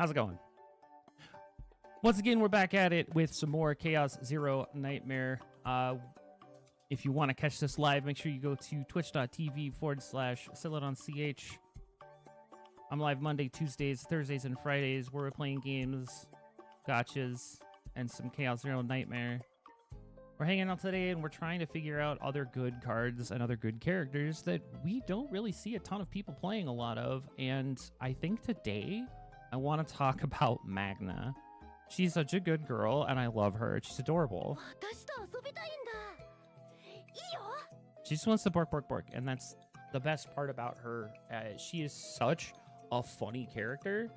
How's it going? Once again, we're back at it with some more Chaos Zero Nightmare. If you want to catch this live, make sure you go to twitch.tv/CeladonCH. I'm live Monday, Tuesdays, Thursdays, and Fridays where we're playing games, gachas, and some Chaos Zero Nightmare. We're hanging out today and we're trying to figure out other good cards and other good characters that we don't really see a ton of people playing a lot of. And I think today I want to talk about Magna. She's such a good girl and I love her. She's adorable. She just wants to bark, bark, bark. And that's the best part about her. She is such a funny character.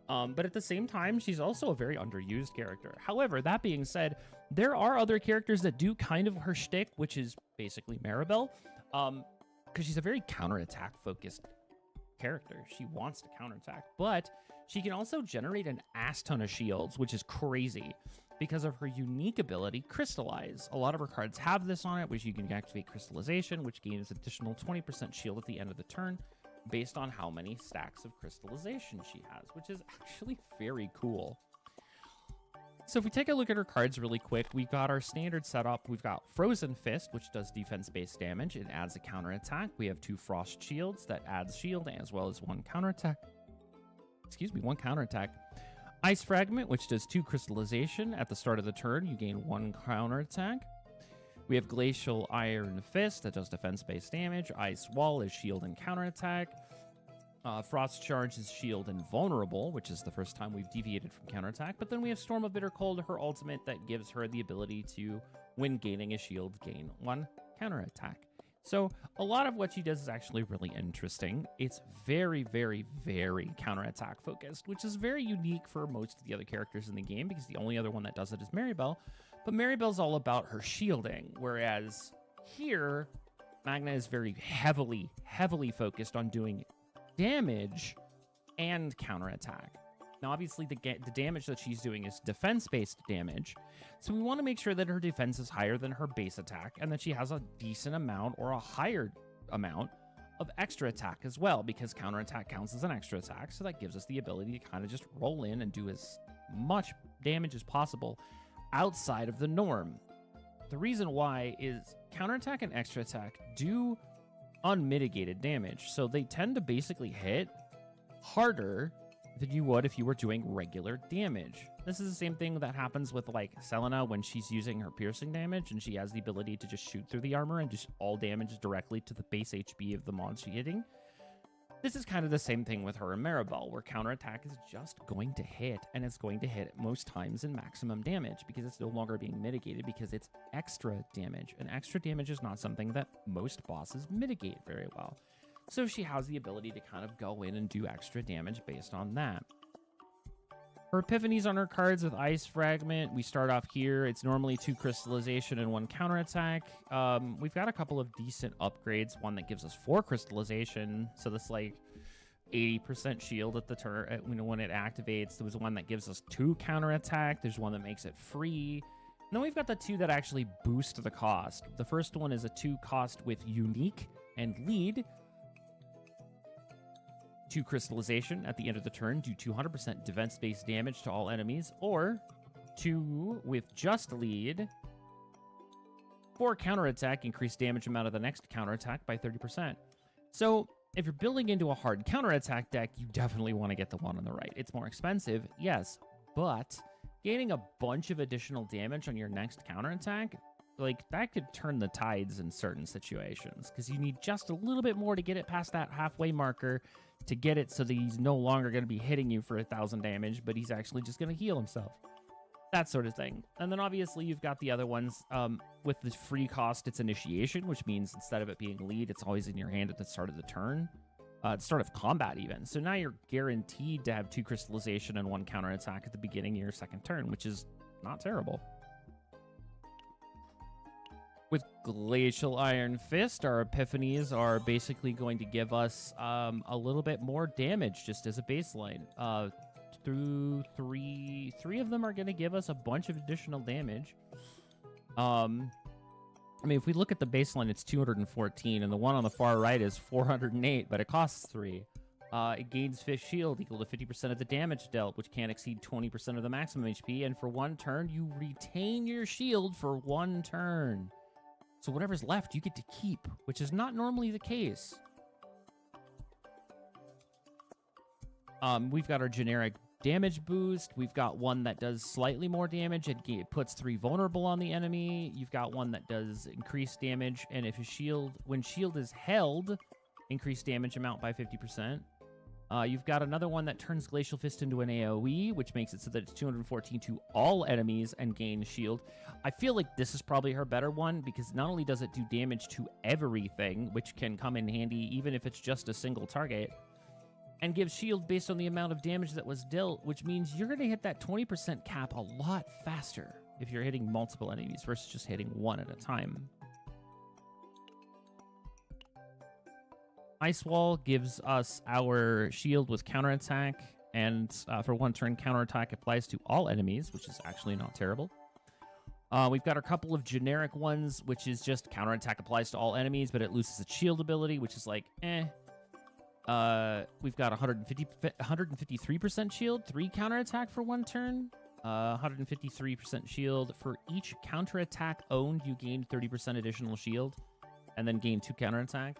But at the same time, she's also a very underused character. However, that being said, there are other characters that do kind of her shtick, which is basically Maribel, because she's a very counterattack focused character. She wants to counterattack, but she can also generate an ass ton of shields, which is crazy because of her unique ability, Crystallize. A lot of her cards have this on it, which you can activate Crystallization, which gains additional 20% shield at the end of the turn based on how many stacks of Crystallization she has, which is actually very cool. So if we take a look at her cards really quick, we've got our standard setup. We've got Frozen Fist, which does defense-based damage. It adds a counterattack. We have 2 Frost Shields that adds shield as well as 1 counterattack. One counterattack. Ice Fragment, which does 2 Crystallization. At the start of the turn, you gain 1 counterattack. We have Glacial Iron Fist that does defense-based damage. Ice Wall is shield and counterattack. Frost Charge is shield and vulnerable, which is the first time we've deviated from counterattack. But then we have Storm of Bitter Cold, her ultimate that gives her the ability to, when gaining a shield, gain 1 counterattack. So a lot of what she does is actually really interesting. It's very, very, very counterattack focused, which is very unique for most of the other characters in the game because the only other one that does it is Maribel. But Maribel's all about her shielding, whereas here, Magna is very heavily focused on doing damage and counterattack. Now, obviously, the damage that she's doing is defense-based damage, so we want to make sure that her defense is higher than her base attack and that she has a decent amount or a higher amount of extra attack as well, because counterattack counts as an extra attack, so that gives us the ability to kind of just roll in and do as much damage as possible outside of the norm. The reason why is counterattack and extra attack do unmitigated damage, so they tend to basically hit harder than you would if you were doing regular damage. This is the same thing that happens with like Selena when she's using her piercing damage and she has the ability to just shoot through the armor and just all damage directly to the base HP of the mod she's hitting. This is kind of the same thing with her and Maribel, where counterattack is just going to hit, and it's going to hit most times in maximum damage because it's no longer being mitigated because it's extra damage. And extra damage is not something that most bosses mitigate very well. So she has the ability to kind of go in and do extra damage based on that. Her epiphanies on her cards with Ice Fragment, we start off here. It's normally 2 Crystallization and 1 counterattack. We've got a couple of decent upgrades. One that gives us 4 Crystallization, so that's like 80% shield at the turn when it activates. There was one that gives us 2 counterattack. There's one that makes it free. And then we've got the 2 that actually boost the cost. The first one is a 2 cost with Unique and Lead. 2 Crystallization at the end of the turn, do 200% defense-based damage to all enemies, or 2 with just Lead. 4 counterattack, increase damage amount of the next counterattack by 30%. So if you're building into a hard counterattack deck, you definitely want to get the one on the right. It's more expensive, yes, but gaining a bunch of additional damage on your next counterattack, like that could turn the tides in certain situations because you need just a little bit more to get it past that halfway marker to get it so that he's no longer going to be hitting you for 1,000 damage, but he's actually just going to heal himself. That sort of thing. And then obviously you've got the other ones with the free cost. It's Initiation, which means instead of it being Lead, it's always in your hand at the start of the turn, at the start of combat even. So now you're guaranteed to have 2 Crystallization and 1 counterattack at the beginning of your second turn, which is not terrible. With Glacial Iron Fist, our epiphanies are basically going to give us a little bit more damage just as a baseline. Through three of them are going to give us a bunch of additional damage. I mean, if we look at the baseline, it's 214, and the one on the far right is 408, but it costs 3. It gains Fish Shield equal to 50% of the damage dealt, which can't exceed 20% of the maximum HP. And for 1 turn, you retain your shield for 1 turn. So whatever's left, you get to keep, which is not normally the case. We've got our generic damage boost. We've got one that does slightly more damage. It puts 3 vulnerable on the enemy. You've got one that does increased damage. And if when shield is held, increased damage amount by 50%. You've got another one that turns Glacial Fist into an AoE, which makes it so that it's 214 to all enemies and gain shield. I feel like this is probably her better one, because not only does it do damage to everything, which can come in handy even if it's just a single target, and gives shield based on the amount of damage that was dealt, which means you're going to hit that 20% cap a lot faster if you're hitting multiple enemies versus just hitting one at a time. Ice Wall gives us our shield with counterattack, and for 1 turn, counterattack applies to all enemies, which is actually not terrible. We've got a couple of generic ones, which is just counterattack applies to all enemies, but it loses its shield ability, which is like, eh. We've got 153% shield, 3 counterattack for 1 turn. 153% shield. For each counterattack owned, you gain 30% additional shield, and then gain 2 counterattack.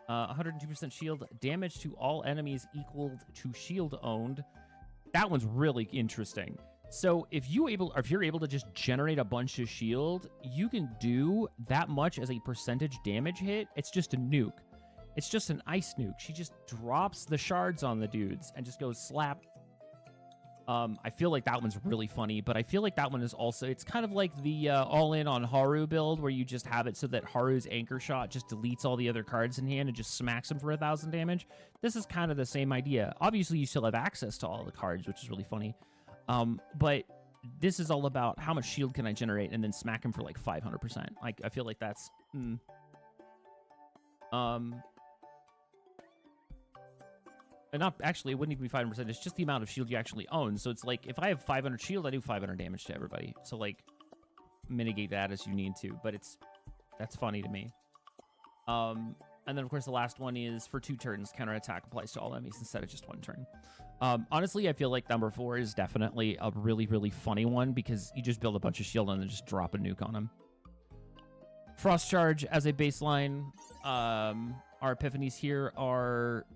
102% shield, damage to all enemies equaled to shield owned. That one's really interesting. So if you're able to just generate a bunch of shield, you can do that much as a percentage damage hit. It's just a nuke. It's just an ice nuke. She just drops the shards on the dudes and just goes slap. I feel like that one's really funny, but I feel like that one is also, it's kind of like the all-in on Haru build, where you just have it so that Haru's anchor shot just deletes all the other cards in hand and just smacks him for 1,000 damage. This is kind of the same idea. Obviously, you still have access to all the cards, which is really funny. But this is all about how much shield can I generate and then smack him for like 500%. Like, I feel like that's... And not actually, it wouldn't even be 500%. It's just the amount of shield you actually own. So it's like, if I have 500 shield, I do 500 damage to everybody. So like, mitigate that as you need to. But that's funny to me. And then of course the last one is for 2 turns, counterattack applies to all enemies instead of just 1 turn. Honestly, I feel like number 4 is definitely a really, really funny one, because you just build a bunch of shield and then just drop a nuke on them. Frost Charge as a baseline. Our epiphanies here are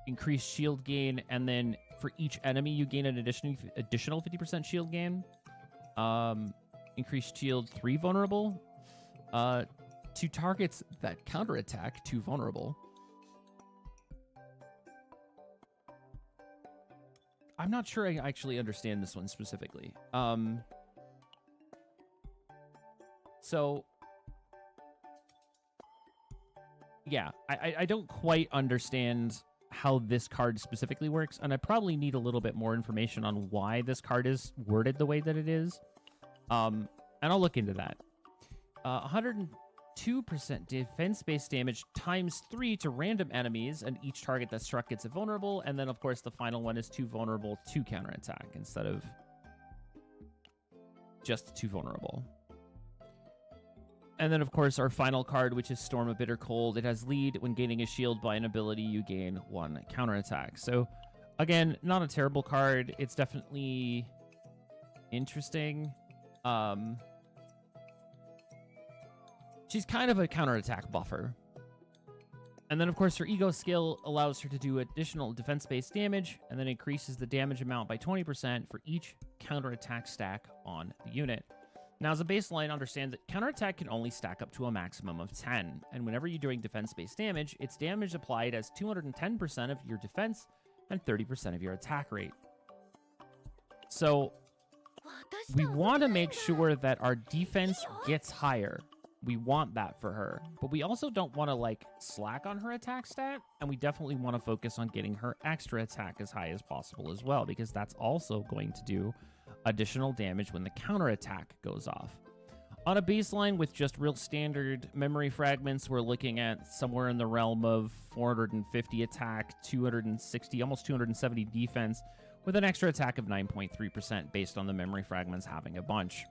increased shield gain, and then for each enemy you gain an additional 50% shield gain. Increased shield 3 vulnerable. To targets that counterattack 2 vulnerable. I'm not sure I actually understand this one specifically. So yeah, I don't quite understand how this card specifically works, and I probably need a little bit more information on why this card is worded the way that it is. And I'll look into that. 102% defense-based damage times 3 to random enemies, and each target that's struck gets a vulnerable. And then, of course, the final one is 2 vulnerable, 2 counterattack instead of just 2 vulnerable. And then, of course, our final card, which is Storm of Bitter Cold. It has lead. When gaining a shield by an ability, you gain 1 counterattack. So, again, not a terrible card. It's definitely interesting. She's kind of a counterattack buffer. And then, of course, her ego skill allows her to do additional defense-based damage, and then increases the damage amount by 20% for each counterattack stack on the unit. Now, as a baseline, understand that counterattack can only stack up to a maximum of 10, and whenever you're doing defense-based damage, it's damage applied as 210% of your defense and 30% of your attack rate. So, we want to make sure that our defense gets higher. We want that for her, but we also don't want to like slack on her attack stat, and we definitely want to focus on getting her extra attack as high as possible as well, because that's also going to do additional damage when the counterattack goes off. On a baseline with just real standard memory fragments, we're looking at somewhere in the realm of 450 attack, 260, almost 270 defense, with an extra attack of 9.3% based on the memory fragments having a bunch.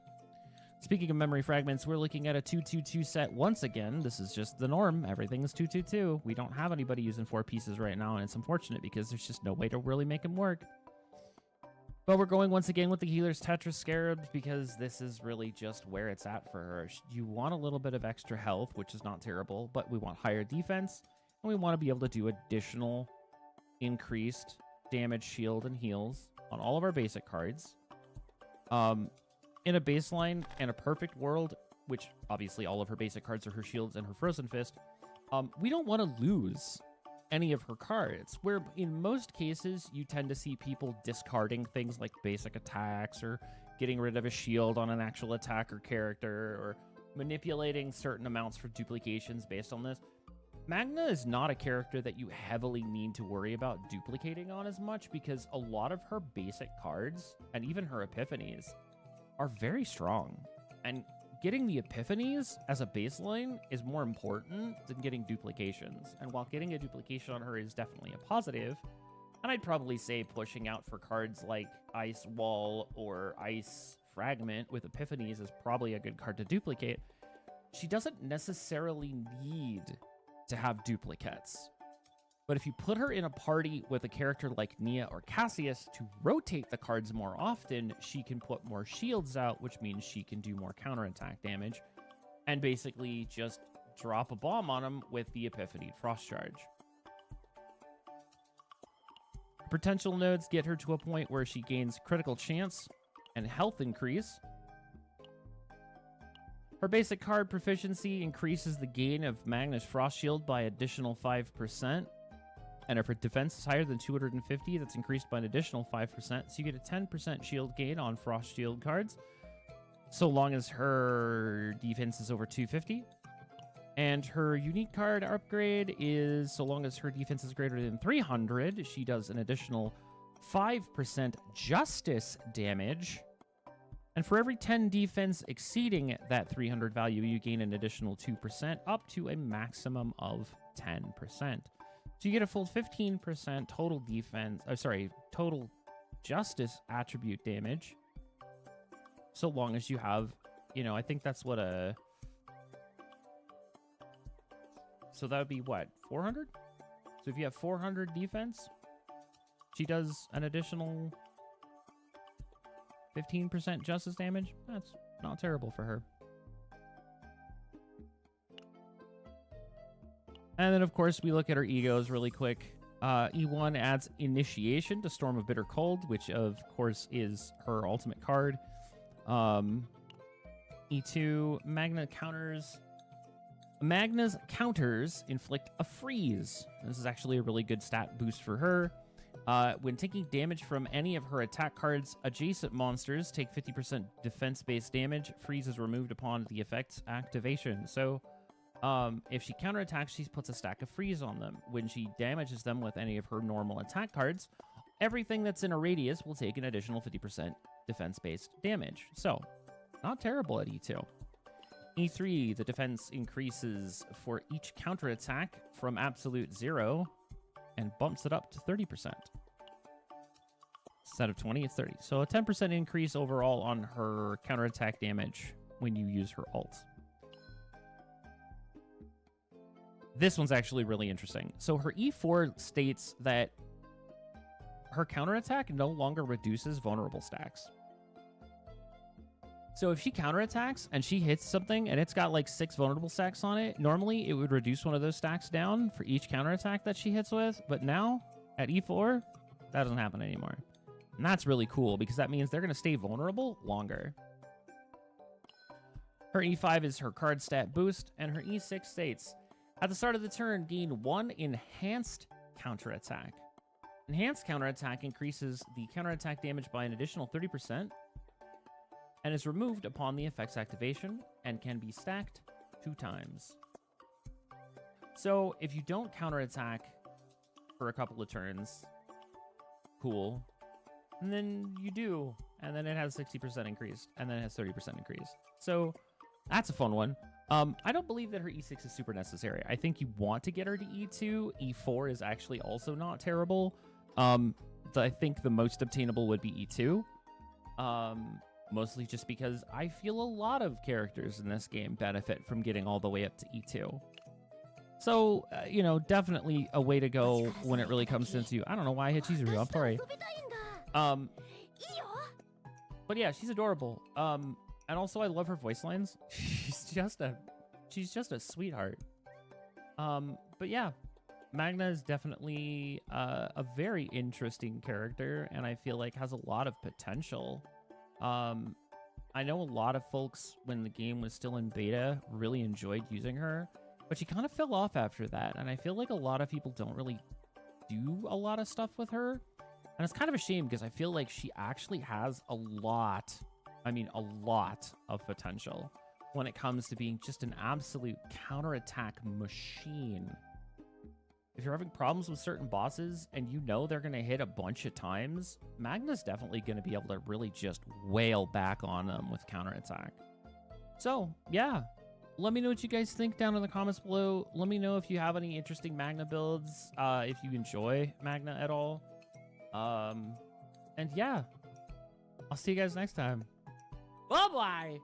Speaking of memory fragments, we're looking at a 2-2-2 set once again. This is just the norm. Everything is 2-2-2. We don't have anybody using 4 pieces right now, and it's unfortunate because there's just no way to really make them work. But we're going once again with the Healer's Tetris Scarab because this is really just where it's at for her. You want a little bit of extra health, which is not terrible, but we want higher defense, and we want to be able to do additional increased damage, shield, and heals on all of our basic cards. In a baseline and a perfect world, which obviously all of her basic cards are her shields and her Frozen Fist, we don't want to lose any of her cards, where in most cases you tend to see people discarding things like basic attacks or getting rid of a shield on an actual attacker character or manipulating certain amounts for duplications based on this. Magna is not a character that you heavily need to worry about duplicating on as much because a lot of her basic cards and even her epiphanies are very strong, and getting the epiphanies as a baseline is more important than getting duplications. And while getting a duplication on her is definitely a positive, and I'd probably say pushing out for cards like Ice Wall or Ice Fragment with epiphanies is probably a good card to duplicate, she doesn't necessarily need to have duplicates. But if you put her in a party with a character like Nia or Cassius to rotate the cards more often, she can put more shields out, which means she can do more counterattack damage, and basically just drop a bomb on them with the Epiphany Frost Charge. Potential nodes get her to a point where she gains critical chance and health increase. Her basic card proficiency increases the gain of Magna's Frost Shield by additional 5%. And if her defense is higher than 250, that's increased by an additional 5%. So you get a 10% shield gain on Frost Shield cards, so long as her defense is over 250. And her unique card upgrade is so long as her defense is greater than 300, she does an additional 5% justice damage. And for every 10 defense exceeding that 300 value, you gain an additional 2% up to a maximum of 10%. So you get a full 15% total defense, total justice attribute damage. So long as you have, I think that's what so that would be what, 400? So if you have 400 defense, she does an additional 15% justice damage. That's not terrible for her. And then, of course, we look at her egos really quick. E1 adds Initiation to Storm of Bitter Cold, which, of course, is her ultimate card. E2, Magna's counters inflict a freeze. This is actually a really good stat boost for her. When taking damage from any of her attack cards, adjacent monsters take 50% defense-based damage. Freeze is removed upon the effect's activation. So, if she counterattacks, she puts a stack of freeze on them. When she damages them with any of her normal attack cards, everything that's in a radius will take an additional 50% defense-based damage. So, not terrible at E2. E3, the defense increases for each counterattack from absolute 0 and bumps it up to 30%. Instead of 20, it's 30. So a 10% increase overall on her counterattack damage when you use her ult. This one's actually really interesting. So her E4 states that her counterattack no longer reduces vulnerable stacks. So if she counterattacks and she hits something and it's got like 6 vulnerable stacks on it, normally it would reduce one of those stacks down for each counterattack that she hits with. But now at E4, that doesn't happen anymore. And that's really cool because that means they're going to stay vulnerable longer. Her E5 is her card stat boost, and her E6 states, at the start of the turn, gain 1 enhanced counterattack. Enhanced counterattack increases the counterattack damage by an additional 30%. And is removed upon the effect's activation and can be stacked 2 times. So if you don't counterattack for a couple of turns, cool. And then you do, and then it has 60% increased, and then it has 30% increased. So that's a fun one. I don't believe that her E6 is super necessary. I think you want to get her to E2. E4 is actually also not terrible. I think the most obtainable would be E2. mostly just because I feel a lot of characters in this game benefit from getting all the way up to E2. So, you know, definitely a way to go when it really comes into, I don't know why I hit Chizuru, I'm sorry. But yeah, she's adorable. And also I love her voice lines. She's just a sweetheart. But yeah, Magna is definitely a very interesting character, and I feel like has a lot of potential. I know a lot of folks, when the game was still in beta, really enjoyed using her, but she kind of fell off after that, and I feel like a lot of people don't really do a lot of stuff with her, and it's kind of a shame because I feel like she actually has a lot of potential when it comes to being just an absolute counterattack machine. If you're having problems with certain bosses and you know they're going to hit a bunch of times, Magna's definitely going to be able to really just wail back on them with counterattack. So, yeah. Let me know what you guys think down in the comments below. Let me know if you have any interesting Magna builds, if you enjoy Magna at all. And yeah, I'll see you guys next time. Bye-bye!